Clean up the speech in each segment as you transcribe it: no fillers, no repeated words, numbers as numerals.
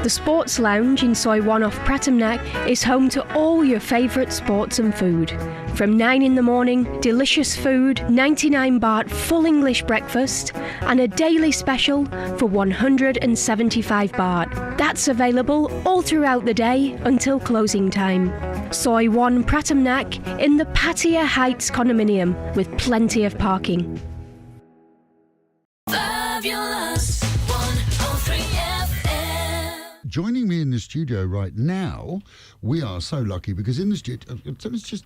The Sports Lounge in Soi 1 off Pratamnak is home to all your favourite sports and food. From 9 in the morning, delicious food, 99 baht full English breakfast, and a daily special for 175 baht. That's available all throughout the day until closing time. Soi 1 Pratamnak in the Pattaya Heights condominium with plenty of parking. Fabulous 103 FM. Joining me in the studio right now, we are so lucky because in the studio,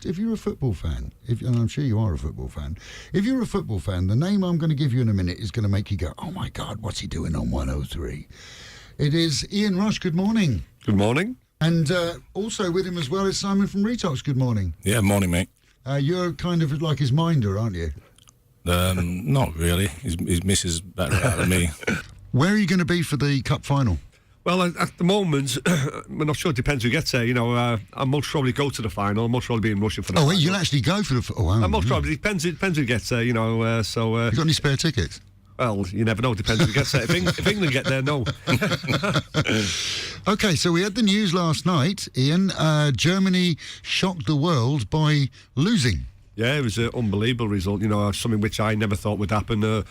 if you're a football fan, and I'm sure you are a football fan, if you're a football fan, the name I'm going to give you in a minute is going to make you go, oh my God, what's he doing on 103? It is Ian Rush. Good morning. Good morning. And also with him as well is Simon from Retox. Good morning. Yeah, morning, mate. You're kind of like his minder, aren't you? Not really. His missus better out than me. Where are you going to be for the cup final? Well, at the moment, we're not sure. It depends who gets there. You know, I'll most probably go to the final. I'll most probably be in Russia for the final. Oh, you'll actually go for the... Oh, wow. Most probably. Depends who gets there, you know. You got any spare tickets? Well, you never know. Depends who gets there. If England get there, no. OK, so we had the news last night, Ian. Germany shocked the world by losing. Yeah, it was an unbelievable result. You know, something which I never thought would happen.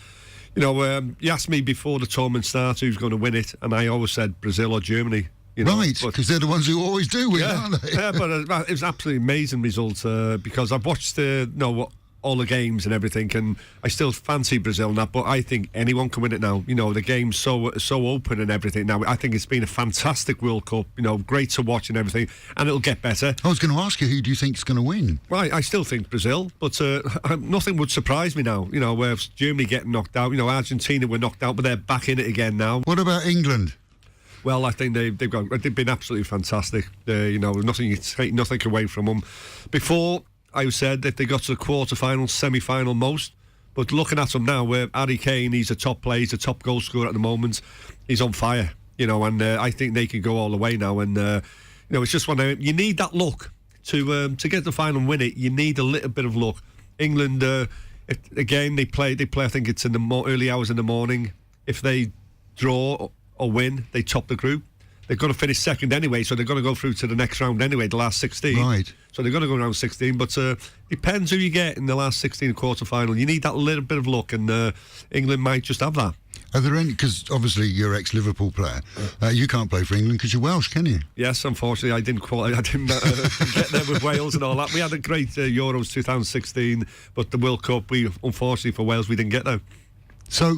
You asked me before the tournament started who's going to win it, and I always said Brazil or Germany. You know, right, because they're the ones who always do win, aren't they? Yeah, but it was an absolutely amazing result because I've watched all the games and everything, and I still fancy Brazil and that, but I think anyone can win it now. You know, the game's so open and everything now. I think it's been a fantastic World Cup, you know, great to watch and everything, and it'll get better. I was going to ask you, who do you think is going to win? Right, I still think Brazil, but nothing would surprise me now. You know, where Germany getting knocked out, you know, Argentina were knocked out, but they're back in it again now. What about England? Well, I think they've been absolutely fantastic. You know, you take nothing away from them. Before, I said if they got to the quarter-final, semi-final most, but looking at them now, where Harry Kane, he's a top player, he's a top goal scorer at the moment, he's on fire, you know, and I think they can go all the way now, and you know, it's just you need that luck to get to the final and win it. You need a little bit of luck. England, again, they play. I think it's in the early hours in the morning. If they draw or win, they top the group. They're going to finish second anyway, so they're going to go through to the next round anyway, the last 16. Right. So they're going to go round 16, but depends who you get in the last 16 quarter-final. You need that little bit of luck, and England might just have that. Are there any... Because obviously you're ex-Liverpool player. You can't play for England because you're Welsh, can you? Yes, unfortunately, I didn't get there with Wales and all that. We had a great Euros 2016, but the World Cup, unfortunately for Wales, we didn't get there. So...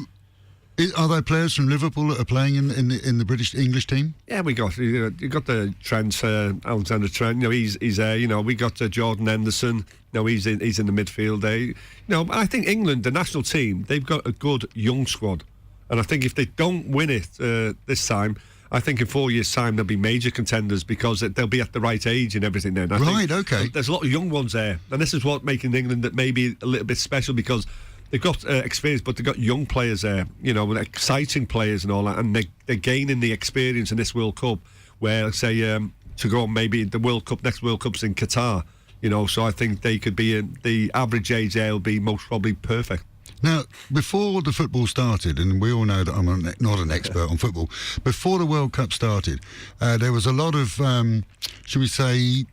Are there players from Liverpool that are playing in the British English team? Yeah, you got the Trent, Alexander Trent. You know, he's there. You know, we got Jordan Henderson. You know, he's in the midfield there. You know, I think England, the national team, they've got a good young squad, and I think if they don't win it this time, I think in 4 years' time they'll be major contenders because they'll be at the right age and everything. Then, Okay. There's a lot of young ones there, and this is what making England that maybe a little bit special because. They've got experience, but they've got young players there, you know, exciting players and all that, and they're gaining the experience in this World Cup, where, say, to go on maybe the next World Cup's in Qatar, you know, so I think they could be, the average age there will be most probably perfect. Now, before the football started, and we all know that I'm not an expert on football, before the World Cup started, there was a lot of, should we say,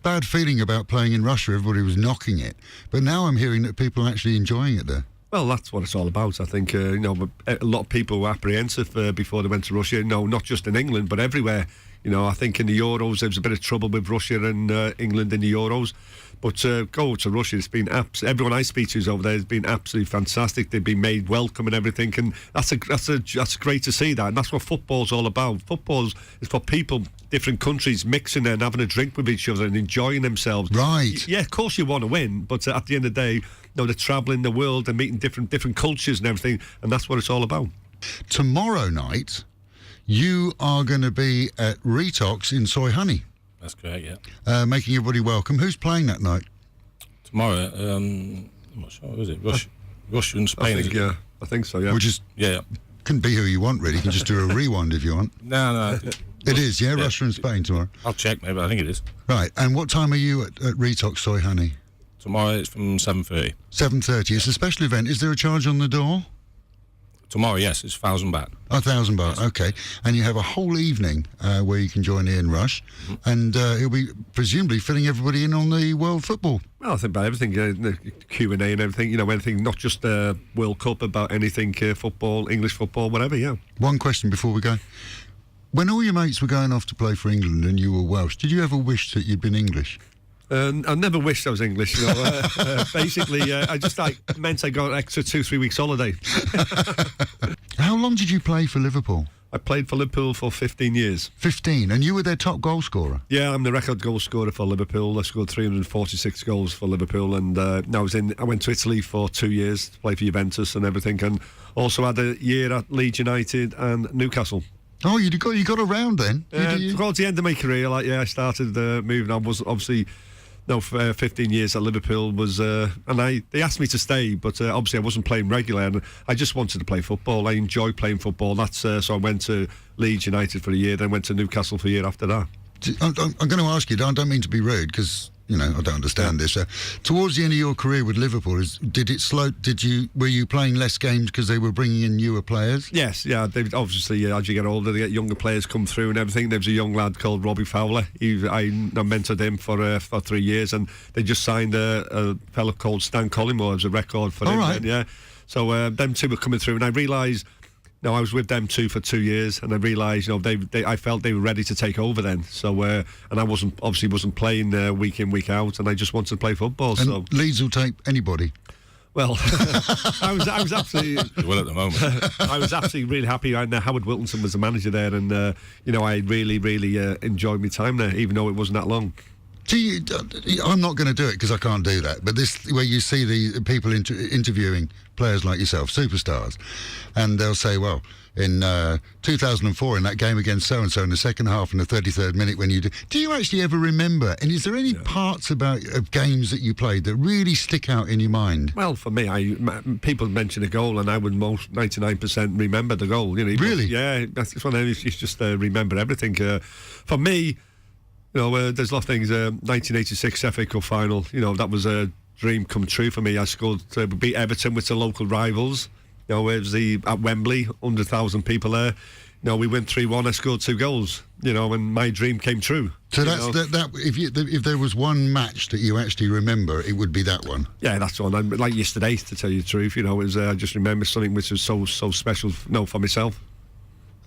bad feeling about playing in Russia. Everybody was knocking it. But now I'm hearing that people are actually enjoying it there. Well, that's what it's all about. I think, you know, a lot of people were apprehensive before they went to Russia, no, not just in England, but everywhere. You know, I think in the Euros there was a bit of trouble with Russia and England in the Euros. But go to Russia, it's been everyone I speak to is over there has been absolutely fantastic. They've been made welcome and everything, and that's great to see that. And that's what football's all about. Football is for people, different countries mixing and having a drink with each other and enjoying themselves. Right. Yeah, of course you want to win, but at the end of the day, you know, they're travelling the world and meeting different cultures and everything, and that's what it's all about. Tomorrow night, you are going to be at Retox in Soy Honey. That's correct, yeah. Making everybody welcome. Who's playing that night? Tomorrow, I'm not sure, who is it? Russia and Spain, I think so, yeah. Which is... Yeah. Couldn't be who you want, really. You can just do a rewind if you want. No. It is, yeah? Russia and Spain tomorrow. I'll check, maybe. I think it is. Right. And what time are you at Retox Soy Honey? Tomorrow it's from 7:30. 7:30. It's a special event. Is there a charge on the door? Tomorrow, yes, it's 1,000 baht. 1,000 baht, okay. And you have a whole evening where you can join Ian Rush, and he'll be presumably filling everybody in on the world football. Well, I think about everything, the Q&A and everything, anything, not just World Cup, about anything, football, English football, whatever, yeah. One question before we go. When all your mates were going off to play for England and you were Welsh, did you ever wish that you'd been English? I never wished I was English. Basically, I just meant I got an extra 2-3 weeks holiday. How long did you play for Liverpool? I played for Liverpool for 15 years. 15, and you were their top goal scorer? Yeah, I'm the record goal scorer for Liverpool. I scored 346 goals for Liverpool, and I went to Italy for 2 years to play for Juventus and everything, and also had a year at Leeds United and Newcastle. Oh, you got around then? Towards the end of my career, I started moving on. Was obviously. No, for 15 years at Liverpool was, and they asked me to stay, but obviously I wasn't playing regular, and I just wanted to play football. I enjoy playing football. That's so I went to Leeds United for a year, then went to Newcastle for a year after that. I'm going to ask you. I don't mean to be rude, because I don't understand this. Towards the end of your career with Liverpool, did it slow? Were you playing less games because they were bringing in newer players? Yes, yeah. They obviously, as you get older, they get younger players come through and everything. There was a young lad called Robbie Fowler. I mentored him for 3 years, and they just signed a fella called Stan Collymore as a record for him. Right. Then, yeah. So them two were coming through, and I realised. No, I was with them two for 2 years, and I realised, I felt they were ready to take over then. So, and I wasn't playing week in, week out, and I just wanted to play football. And so Leeds will take anybody. Well, I was absolutely. Well, at the moment. I was absolutely really happy. Howard Wiltonson was the manager there, and I really, really enjoyed my time there, even though it wasn't that long. I'm not going to do it because I can't do that. But this, where you see the people interviewing players like yourself, superstars, and they'll say, well, in 2004 in that game against so-and-so in the second half in the 33rd minute when you do you actually ever remember, and is there any parts of games that you played that really stick out in your mind? Well, for me, people mention a goal and I would most 99% remember the goal. Really? Yeah, that's one of them. You just remember everything. For me, there's a lot of things. 1986 FA Cup final. That was a dream come true for me. I scored to beat Everton, with the local rivals. It was at Wembley, 100,000 people there. We went 3-1. I scored 2 goals. And my dream came true. So that's that. If there was one match that you actually remember, it would be that one. Yeah, that's one. Like yesterday, to tell you the truth. It was. I just remember something which was so special. For myself.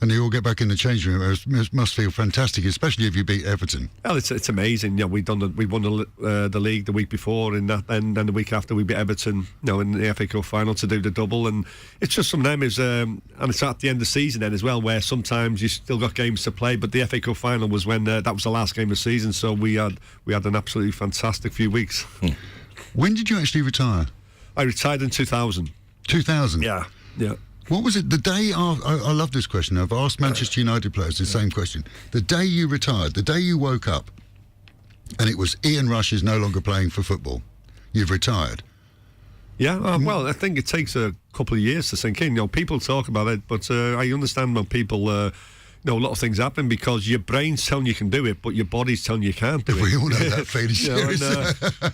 And you all get back in the changing room. It must feel fantastic, especially if you beat Everton. Well, it's amazing. We won the league the week before, and then the week after we beat Everton. In the FA Cup final to do the double, and it's just some of them is, and it's at the end of the season then as well, where sometimes you still got games to play. But the FA Cup final was when that was the last game of the season, so we had an absolutely fantastic few weeks. When did you actually retire? I retired in 2000. 2000. Yeah. What was it, the day after? I love this question. I've asked Manchester United players the same question. The day you retired, the day you woke up, and it was Ian Rush is no longer playing for football. You've retired. Yeah, well, I think it takes a couple of years to sink in. People talk about it, but I understand when people... a lot of things happen because your brain's telling you can do it, but your body's telling you can't do it. We all know that feeling.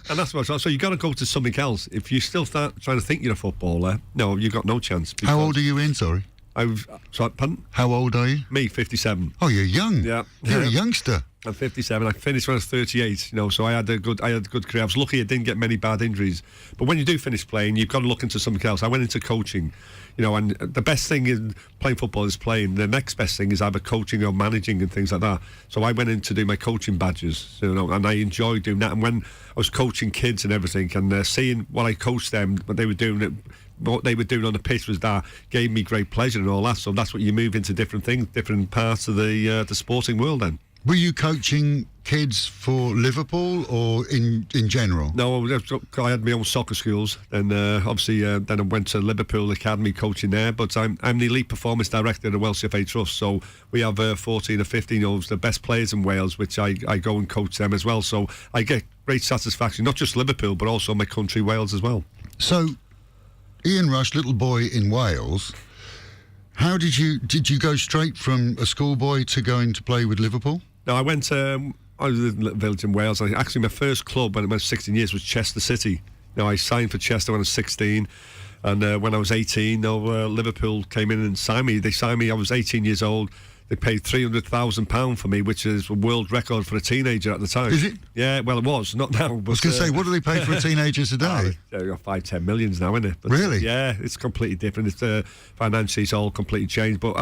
And that's what. So you got to go to something else. If you still start trying to think you're a footballer, no, you've got no chance. How old are you in? Sorry. Pardon? How old are you? Me, 57. Oh, you're young. Yeah, you're a youngster. I'm 57. I finished when I was 38. So I had a good career. I was lucky I didn't get many bad injuries. But when you do finish playing, you've got to look into something else. I went into coaching. And the best thing in playing football is playing. The next best thing is either coaching or managing and things like that. So I went in to do my coaching badges, and I enjoyed doing that. And when I was coaching kids and everything, and seeing what I coached them, what they were doing on the pitch was that gave me great pleasure and all that. So that's what you move into different things, different parts of the sporting world then. Were you coaching kids for Liverpool or in general? No, I had my own soccer schools, and obviously then I went to Liverpool Academy coaching there. But I'm the elite performance director of the Welsh FA Trust, so we have 14 or 15-year-olds, the best players in Wales, which I go and coach them as well. So I get great satisfaction, not just Liverpool, but also my country, Wales, as well. So, Ian Rush, little boy in Wales. How did you go straight from a schoolboy to going to play with Liverpool? No, I went. I was in a little village in Wales. Actually, my first club when I was 16 years was Chester City. I signed for Chester when I was 16. And when I was 18, Liverpool came in and signed me. They signed me. I was 18 years old. They paid £300,000 for me, which is a world record for a teenager at the time. Is it? Yeah, well, it was, not now. But, I was going to say, what do they pay for a teenager today? 5-10 millions now, isn't it? But, Really? Yeah, it's completely different. It's financially, it's all completely changed. But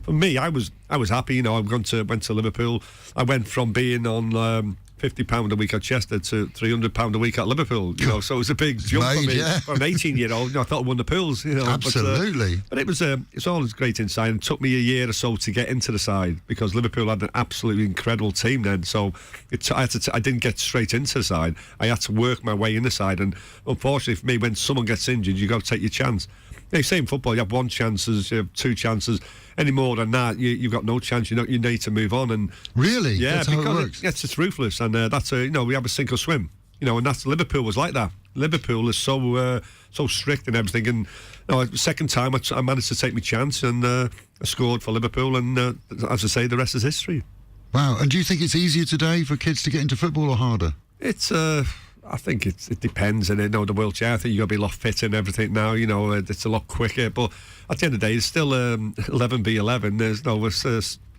for me, I was happy. You know, I went to Liverpool. I went from being on £50 a week at Chester to £300 a week at Liverpool. You know, so it was a big jump for me. Yeah. For an 18-year-old, I thought I won the pools. You know, Absolutely. But it was it's always great inside. It took me a year or so to get into the side because Liverpool had an absolutely incredible team then. So I didn't get straight into the side. I had to work my way in the side. And unfortunately for me, when someone gets injured, you got to take your chance. You know, same football, you have one chances, you have two chances. Any more than that, you've got no chance. You need to move on. And Really? yeah, That's how it works? It's just ruthless, and that's we have a sink or swim. You know, and that's Liverpool was like that. Liverpool is so strict and everything. And the second time I managed to take my chance and I scored for Liverpool. And as I say, the rest is history. Wow. And do you think it's easier today for kids to get into football or harder? It's I think it depends, and the wheelchair. I think you got to be a lot fitter and everything now. You know, it's a lot quicker. But at the end of the day, it's still 11v11. There's no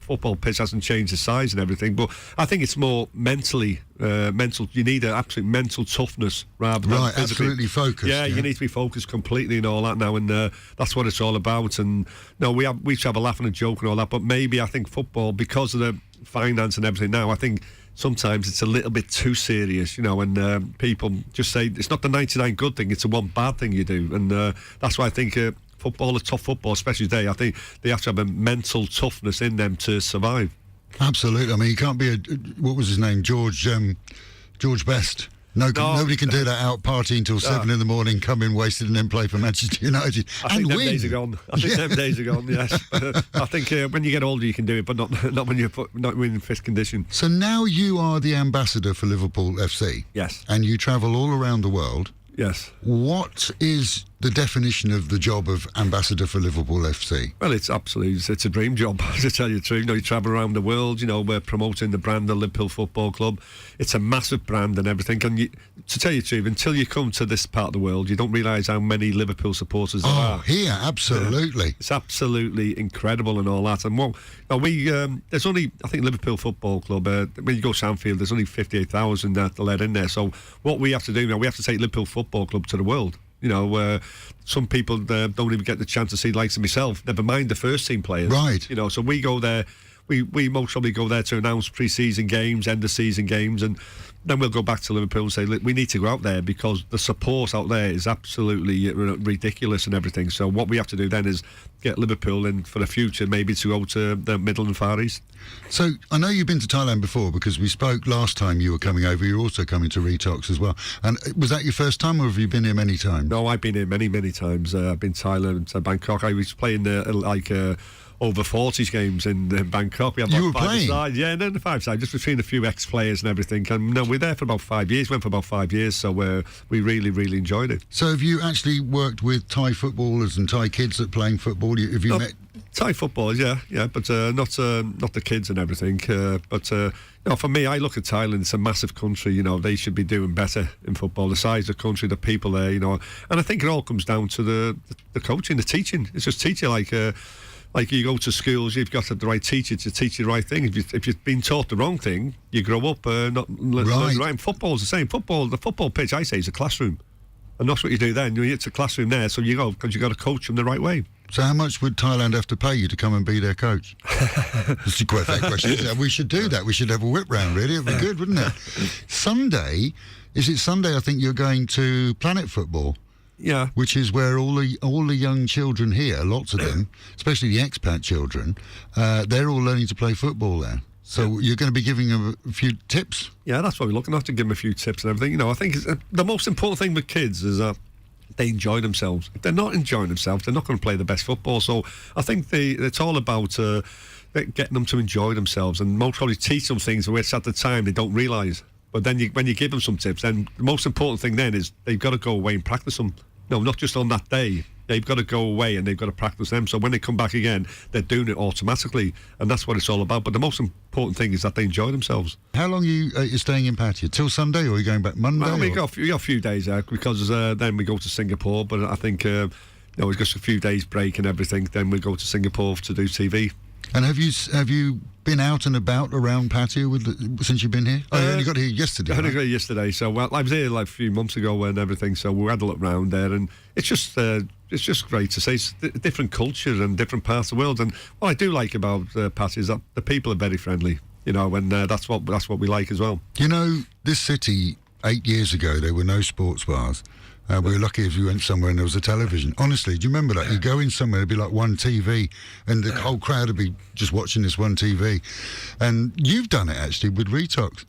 football pitch hasn't changed the size and everything. But I think it's more mental. You need an absolute mental toughness rather than physically. Absolutely focused. Yeah, you need to be focused completely and all that now, and that's what it's all about. And we used to have a laugh and a joke and all that, but maybe I think football, because of the finance and everything now, I think sometimes it's a little bit too serious, and people just say it's not the 99 good thing, it's the one bad thing you do. And that's why I think football, a tough football, especially today, I think they have to have a mental toughness in them to survive. Absolutely. I mean, you can't be what was his name? George Best. Nobody can do that out partying till 7 in the morning, come in wasted and then play for Manchester United I think them days are gone. Them days are gone, yes. I think when you get older you can do it, but not when you're not in fit condition. So now you are the ambassador for Liverpool FC. Yes. And you travel all around the world. Yes. What is the definition of the job of ambassador for Liverpool FC? Well, it's a dream job, to tell you the truth. You travel around the world, we're promoting the brand, the Liverpool Football Club. It's a massive brand and everything. And to tell you the truth, until you come to this part of the world, you don't realise how many Liverpool supporters there are. Oh, here, absolutely. Yeah. It's absolutely incredible and all that. And there's only, I think, Liverpool Football Club, when you go to Anfield, there's only 58,000 that are let in there. So what we have to do now, we have to take Liverpool Football Club to the world. Some people don't even get the chance to see the likes of myself, never mind the first team players. Right. So we go there, we most probably go there to announce pre-season games, end of season games, and then we'll go back to Liverpool and say, look, we need to go out there because the support out there is absolutely ridiculous and everything. So what we have to do then is get Liverpool in for the future, maybe to go to the Middle and Far East. So I know you've been to Thailand before because we spoke last time you were coming over. You're also coming to Retox as well. And was that your first time, or have you been here many times? No, I've been here many, many times. I've been to Thailand, to Bangkok. I was playing over 40s games in Bangkok. We had you were playing? Yeah, no, the 5-side, just between a few ex-players and everything. And no, we're there for about 5 years. Went for about 5 years, so we really, really enjoyed it. So have you actually worked with Thai footballers and Thai kids that are playing football? Have you met Thai footballers? Yeah, but not the kids and everything. For me, I look at Thailand. It's a massive country. They should be doing better in football. The size of the country, the people there. And I think it all comes down to the coaching, the teaching. It's just teaching like you go to schools, you've got the right teacher to teach you the right thing. If you've been taught the wrong thing, you grow up not learning right. And football's the same. The football pitch, I say, is a classroom, and that's what you do then. It's a classroom there, so you go because you got to coach them the right way. So how much would Thailand have to pay you to come and be their coach? That's quite a fair question. We should do that. We should have a whip round, really. It'd be good, wouldn't it? Sunday, I think you're going to Planet Football. Yeah, which is where all the young children here, lots of them, especially the expat children, they're all learning to play football there. So you're going to be giving them a few tips? Yeah, that's what we're looking at, to give them a few tips and everything. I think the most important thing with kids is that they enjoy themselves. If they're not enjoying themselves, they're not going to play the best football. So I think it's all about getting them to enjoy themselves and most probably teach them things which at the time they don't realise. But then when you give them some tips, then the most important thing then is they've got to go away and practice them. No, not just on that day. They've got to go away and they've got to practice them. So when they come back again, they're doing it automatically, and that's what it's all about. But the most important thing is that they enjoy themselves. How long are you staying in Pattaya? Till Sunday, or are you going back Monday? Well, we or- got a few days out because then we go to Singapore. But I think it's just a few days break and everything. Then we go to Singapore to do TV. And have you been out and about around Pattaya since you've been here? Oh, you only got here yesterday. I only right? got here yesterday, so I was here like a few months ago and everything. So we had a look around there, and it's just great to see. It's different cultures and different parts of the world. And what I do like about Pattaya is that the people are very friendly. And that's what we like as well. You know, this city 8 years ago there were no sports bars. We were lucky if you went somewhere and there was a television. Honestly, do you remember that? You go in somewhere, it'd be like one TV, and the whole crowd would be just watching this one TV. And you've done it, actually, with Retox.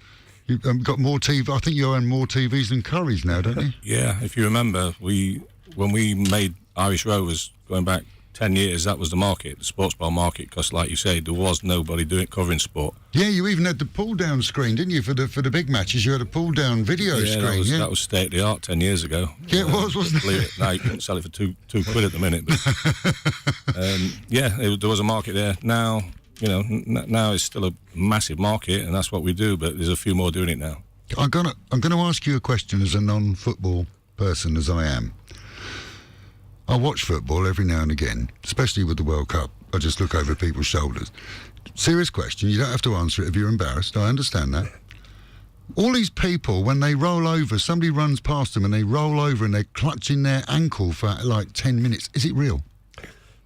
You've got more TV. I think you own more TVs than Curry's now, don't you? Yeah, if you remember, when we made Irish Rovers going back 10 years, that was the market, the sports bar market, because like you say, there was nobody covering sport. Yeah, you even had the pull-down screen, didn't you, for the big matches? You had a pull-down video screen, That was state of the art 10 years ago. Yeah, it was, wasn't it? Believe it. Now you can sell it for two quid at the minute. But, there was a market there. Now, now it's still a massive market, and that's what we do. But there's a few more doing it now. I'm gonna ask you a question as a non-football person as I am. I watch football every now and again, especially with the World Cup. I just look over people's shoulders. Serious question. You don't have to answer it if you're embarrassed. I understand that. All these people, when they roll over, somebody runs past them and they roll over and they're clutching their ankle for like 10 minutes. Is it real?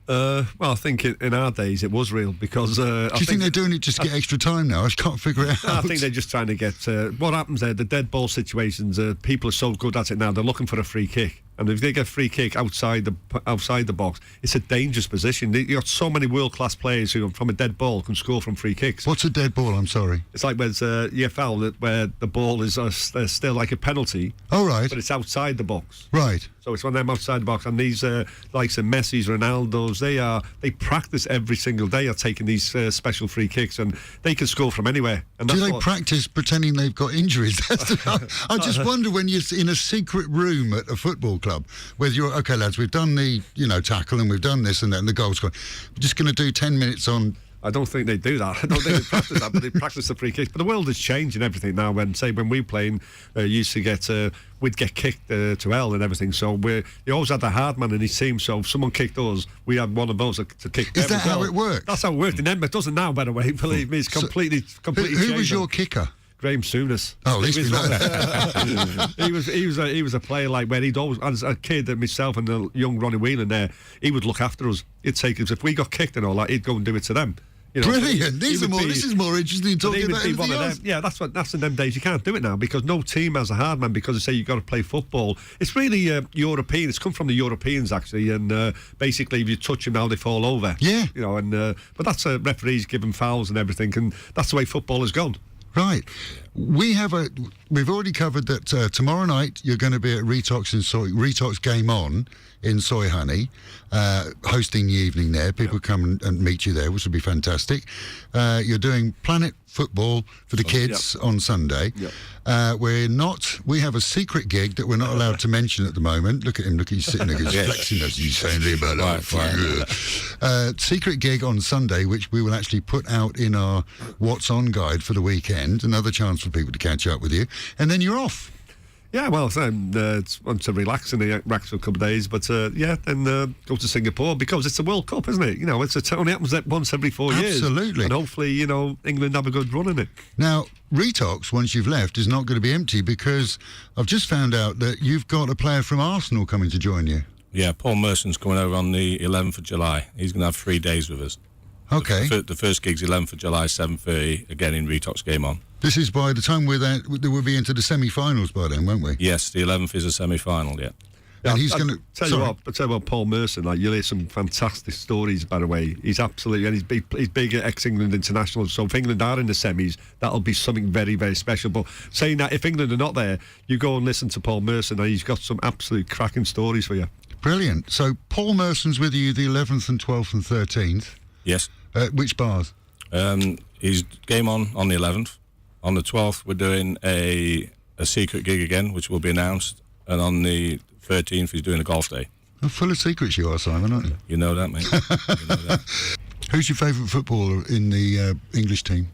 Well, I think in our days it was real because... Do you think they're doing it just to get extra time now? I just can't figure it out. I think they're just trying to get... what happens there, the dead ball situations, people are so good at it now, they're looking for a free kick. And if they get a free kick outside the box, it's a dangerous position. You've got so many world-class players who, from a dead ball, can score from free kicks. What's a dead ball? I'm sorry. It's like when it's EFL, where the ball is still like a penalty, Oh, right. but it's outside the box. Right. So it's when they're outside the box, and these likes of Messi's, Ronaldo's, they practice every single day at taking these special free kicks, and they can score from anywhere. And Do that's they what- practice pretending they've got injuries? I just wonder when you're in a secret room at a football club, whether you're, okay, lads, we've done the tackle and we've done this and then the goal's gone. We're just going to do 10 minutes on... I don't think they do that. I don't think they practice that, but they practice the free kicks. But the world is changing everything now. When we were playing, used to get we'd get kicked to hell and everything. So you always had the hard man in his team. So if someone kicked us, we had one of those to kick. Is them that as well. how it works? That's how it worked in Edinburgh. It doesn't now, by the way. Believe me, it's completely Who changed. was your kicker? Graham Souness. Oh, at least we know that. he was a player like where he'd always, as a kid, myself and the young Ronnie Whelan there, he would look after us. He'd take us if we got kicked and all that. He'd go and do it to them. Brilliant. This is more interesting than talking about anything else. Yeah, that's in them days. You can't do it now because no team has a hard man because they say you've got to play football. It's really European. It's come from the Europeans actually, and basically if you touch them now they fall over. Yeah. But that's referees giving fouls and everything, and that's the way football has gone. Right. We've already covered that tomorrow night you're going to be at Retox Game On in Soy Honey, hosting the evening there. People come and meet you there, which would be fantastic. You're doing Planet Football for the kids on Sunday. Yep. We have a secret gig that we're not allowed to mention at the moment. Look at him, he's sitting there, he's flexing as he's saying, secret gig on Sunday, which we will actually put out in our What's On guide for the weekend. Another chance for people to catch up with you. And then you're off. Yeah, well, it's want to relax in the racks for a couple of days, but then go to Singapore because it's a World Cup, isn't it? It only happens once every 4 years. Absolutely. And hopefully, England have a good run in it. Now, Retox, once you've left, is not going to be empty because I've just found out that you've got a player from Arsenal coming to join you. Yeah, Paul Merson's coming over on the 11th of July. He's going to have 3 days with us. Okay. The first gig's 11th of July, 7:30, again in Retox Game On. This is by the time we'll be into the semi-finals by then, won't we? Yes, the 11th is a semi-final, yeah. And he's going to... Tell you what, Paul Merson, you'll hear some fantastic stories, by the way. He's absolutely... And he's big at ex-England international, so if England are in the semis, that'll be something very, very special. But saying that, if England are not there, you go and listen to Paul Merson, and he's got some absolute cracking stories for you. Brilliant. So Paul Merson's with you the 11th and 12th and 13th. Yes. Which bars? He's Game On the 11th. On the 12th, we're doing a secret gig again, which will be announced. And on the 13th, he's doing a golf day. Well, full of secrets you are, Simon, aren't you? You know that, mate. You know that. Who's your favourite footballer in the English team?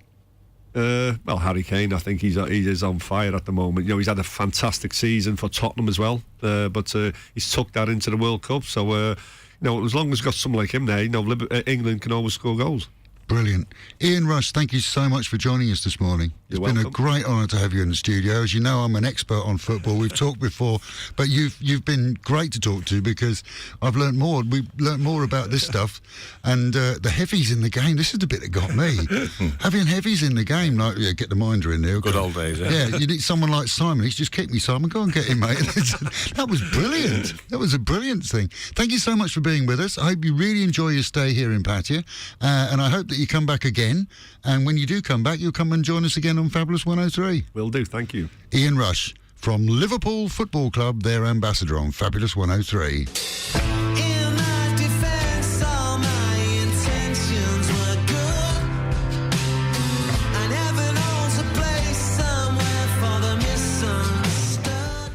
Well, Harry Kane, I think he is on fire at the moment. You know, he's had a fantastic season for Tottenham as well, but he's tucked that into the World Cup. So, you know, as long as we've got someone like him there, you know, England can always score goals. Brilliant. Ian Rush, thank you so much for joining us this morning. It's You're been a welcome. great honour to have you in the studio. As you know, I'm an expert on football. We've talked before, but you've been great to talk to because I've learnt more. We've learnt more about this stuff, and the heavies in the game. This is the bit that got me. Having heavies in the game, like get the minder in there. Good old days, eh? Yeah, you need someone like Simon. He's just kicked me, Simon. Go and get him, mate. That was brilliant. That was a brilliant thing. Thank you so much for being with us. I hope you really enjoy your stay here in Pattaya, and I hope that you come back again. And when you do come back, you'll come and join us again on Fabulous 103. Will do, thank you. Ian Rush from Liverpool Football Club, their ambassador on Fabulous 103. In my defense, all my intentions were good. And heaven holds a place somewhere for the misunderstood.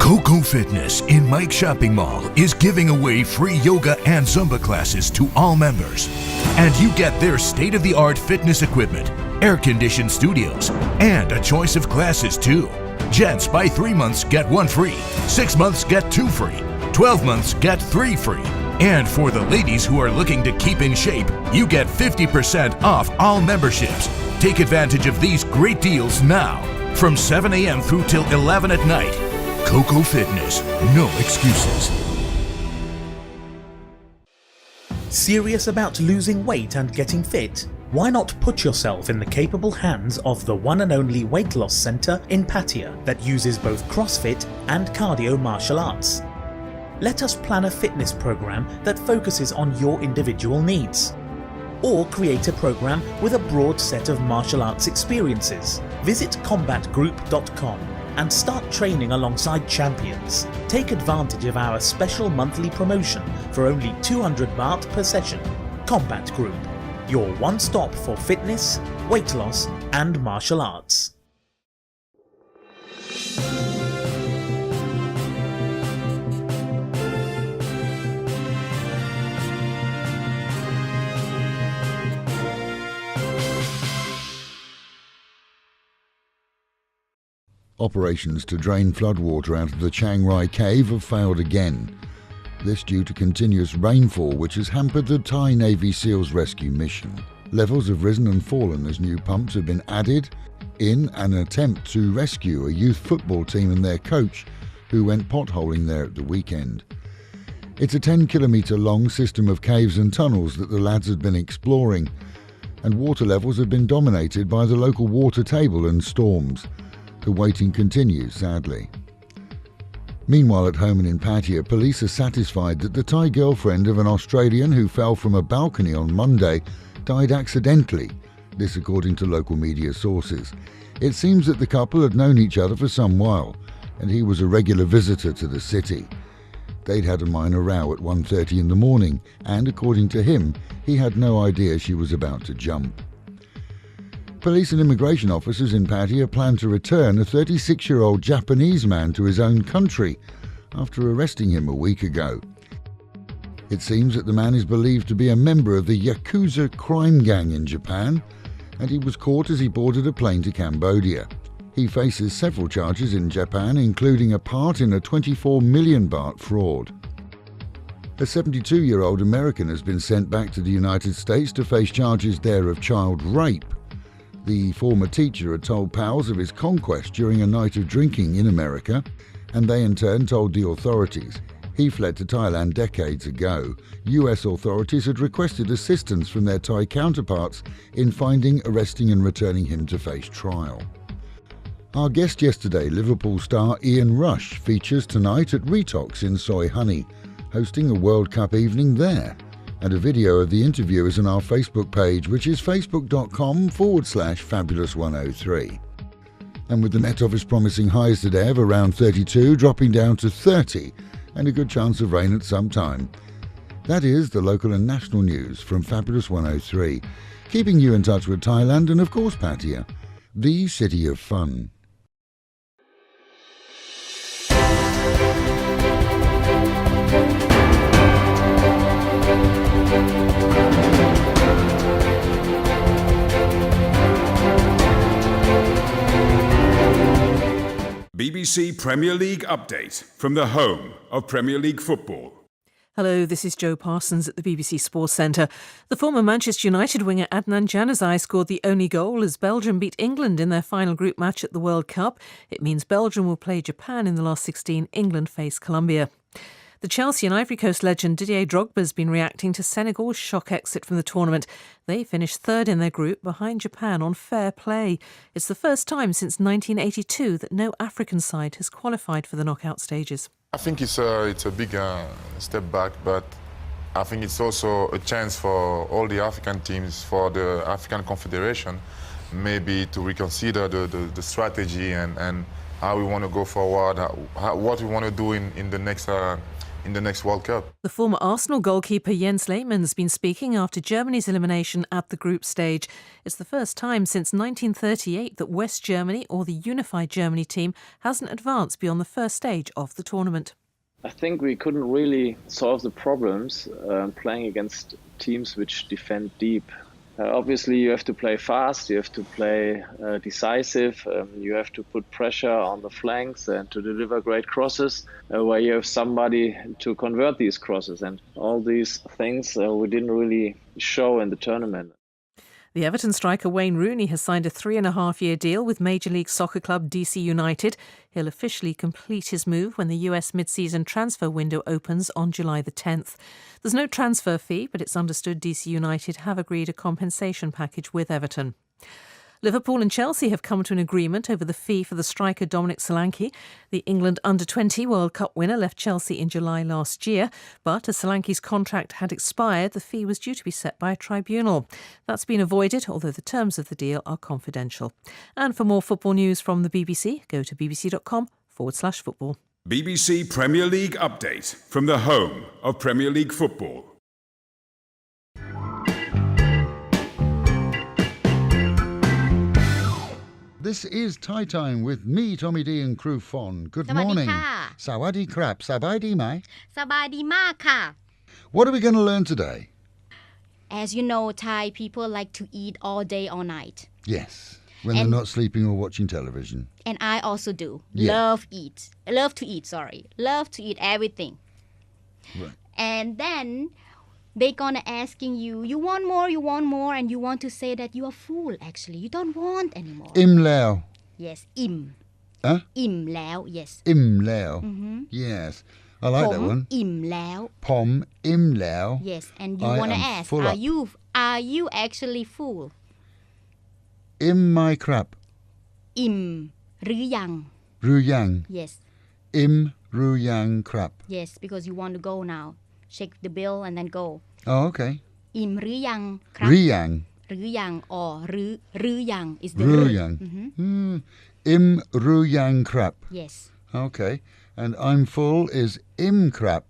Coco Fitness in Mike Shopping Mall is giving away free yoga and Zumba classes to all members. And you get their state-of-the-art fitness equipment, air-conditioned studios, and a choice of classes too. Gents, buy 3 months, get 1 free. 6 months, get 2 free. 12 months, get 3 free. And for the ladies who are looking to keep in shape, you get 50% off all memberships. Take advantage of these great deals now. From 7 a.m. through till 11 at night. Coco Fitness, no excuses. Serious about losing weight and getting fit? Why not put yourself in the capable hands of the one and only weight loss centre in Pattaya that uses both CrossFit and cardio martial arts? Let us plan a fitness program that focuses on your individual needs. Or create a program with a broad set of martial arts experiences. Visit combatgroup.com and start training alongside champions. Take advantage of our special monthly promotion for only 200 baht per session. Combat Group, your one stop for fitness, weight loss and martial arts. Operations to drain floodwater out of the Chiang Rai cave have failed again. This due to continuous rainfall which has hampered the Thai Navy SEALs rescue mission. Levels have risen and fallen as new pumps have been added in an attempt to rescue a youth football team and their coach who went potholing there at the weekend. It's a 10-kilometre long system of caves and tunnels that the lads had been exploring, and water levels have been dominated by the local water table and storms. The waiting continues, sadly. Meanwhile, at home and in Pattaya, police are satisfied that the Thai girlfriend of an Australian who fell from a balcony on Monday died accidentally, this according to local media sources. It seems that the couple had known each other for some while, and he was a regular visitor to the city. They'd had a minor row at 1:30 in the morning, and according to him, he had no idea she was about to jump. Police and immigration officers in Pattaya plan to return a 36-year-old Japanese man to his own country after arresting him a week ago. It seems that the man is believed to be a member of the Yakuza crime gang in Japan, and he was caught as he boarded a plane to Cambodia. He faces several charges in Japan, including a part in a 24 million baht fraud. A 72-year-old American has been sent back to the United States to face charges there of child rape. The former teacher had told pals of his conquest during a night of drinking in America, and they in turn told the authorities. He fled to Thailand decades ago. US authorities had requested assistance from their Thai counterparts in finding, arresting and returning him to face trial. Our guest yesterday, Liverpool star Ian Rush, features tonight at Retox in Soy Honey, hosting a World Cup evening there. And a video of the interview is on our Facebook page, which is facebook.com/fabulous103. And with the Met Office promising highs today of around 32, dropping down to 30, and a good chance of rain at some time. That is the local and national news from Fabulous 103, keeping you in touch with Thailand and of course Pattaya, the city of fun. BBC Premier League update from the home of Premier League football. Hello, this is Jo Parsons at the BBC Sports Centre. The former Manchester United winger Adnan Januzaj scored the only goal as Belgium beat England in their final group match at the World Cup. It means Belgium will play Japan in the last 16. England face Colombia. The Chelsea and Ivory Coast legend Didier Drogba has been reacting to Senegal's shock exit from the tournament. They finished third in their group behind Japan on fair play. It's the first time since 1982 that no African side has qualified for the knockout stages. I think it's a big step back, but I think it's also a chance for all the African teams, for the African Confederation, maybe to reconsider the strategy and how we want to go forward, what we want to do in the next World Cup. The former Arsenal goalkeeper Jens Lehmann has been speaking after Germany's elimination at the group stage. It's the first time since 1938 that West Germany or the unified Germany team hasn't advanced beyond the first stage of the tournament. I think we couldn't really solve the problems playing against teams which defend deep. Obviously, you have to play fast, you have to play decisive, you have to put pressure on the flanks and to deliver great crosses where you have somebody to convert these crosses. And all these things we didn't really show in the tournament. The Everton striker Wayne Rooney has signed a 3.5-year deal with Major League Soccer club DC United. He'll officially complete his move when the US mid-season transfer window opens on July the 10th. There's no transfer fee, but it's understood DC United have agreed a compensation package with Everton. Liverpool and Chelsea have come to an agreement over the fee for the striker Dominic Solanke. The England Under-20 World Cup winner left Chelsea in July last year, but as Solanke's contract had expired, the fee was due to be set by a tribunal. That's been avoided, although the terms of the deal are confidential. And for more football news from the BBC, go to bbc.com/football. BBC Premier League update from the home of Premier League football. This is Thai Time with me, Tommy D and Crew Fon. Good morning. Sawadee krap. Sawadee mai. สบายดีมากค่ะ What are we going to learn today? As you know, Thai people like to eat all day, all night. Yes. When they're not sleeping or watching television. And I also do. Yeah. Love to eat, Love to eat everything. Right. And then they're gonna asking you, you want more, and you want to say that you are full, actually. You don't want anymore. Im lao. Yes, im. Huh? Im แล้ว yes. Im lao. Yes. I like that one. อิ่มแล้ว Pom im lao. Yes, and you I wanna am ask, full are you actually full? Im my krap. อิ่มหรือยัง Ruyang. Yes. Im ruyang krap. Yes, because you want to go now. Check the bill and then go. Oh, okay. อิ่มหรือยังครับ Riyang. หรือยัง or หรือยัง is the Ruyang. Im ruyang krap. Yes. Okay. And I'm full is im krap.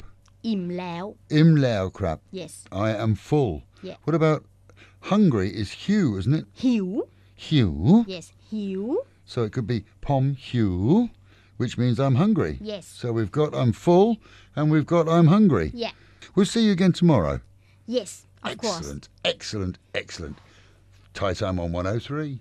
อิ่มแล้ว Im lao krap. Yes. I am full. Yeah. What about hungry is Hugh, isn't it? หิว Hugh. Yes.หิว So it could be pom Hugh, which means I'm hungry. Yes. So we've got I'm full and we've got I'm hungry. Yeah. We'll see you again tomorrow. Yes, of course. Excellent. Thai Time on 103.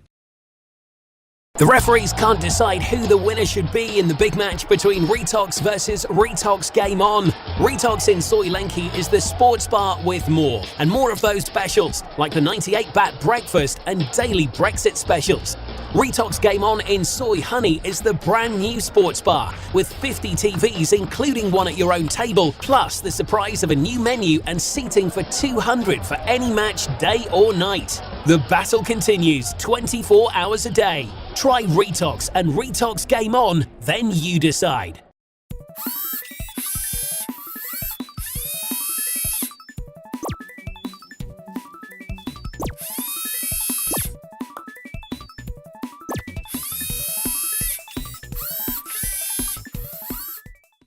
The referees can't decide who the winner should be in the big match between Retox versus Retox Game On. Retox in Soy Lenki is the sports bar with more, and more of those specials, like the 98-baht breakfast and daily Brexit specials. Retox Game On in Soy Honey is the brand new sports bar with 50 TVs, including one at your own table, plus the surprise of a new menu and seating for 200 for any match, day or night. The battle continues 24 hours a day. Try Retox and Retox Game On, then you decide.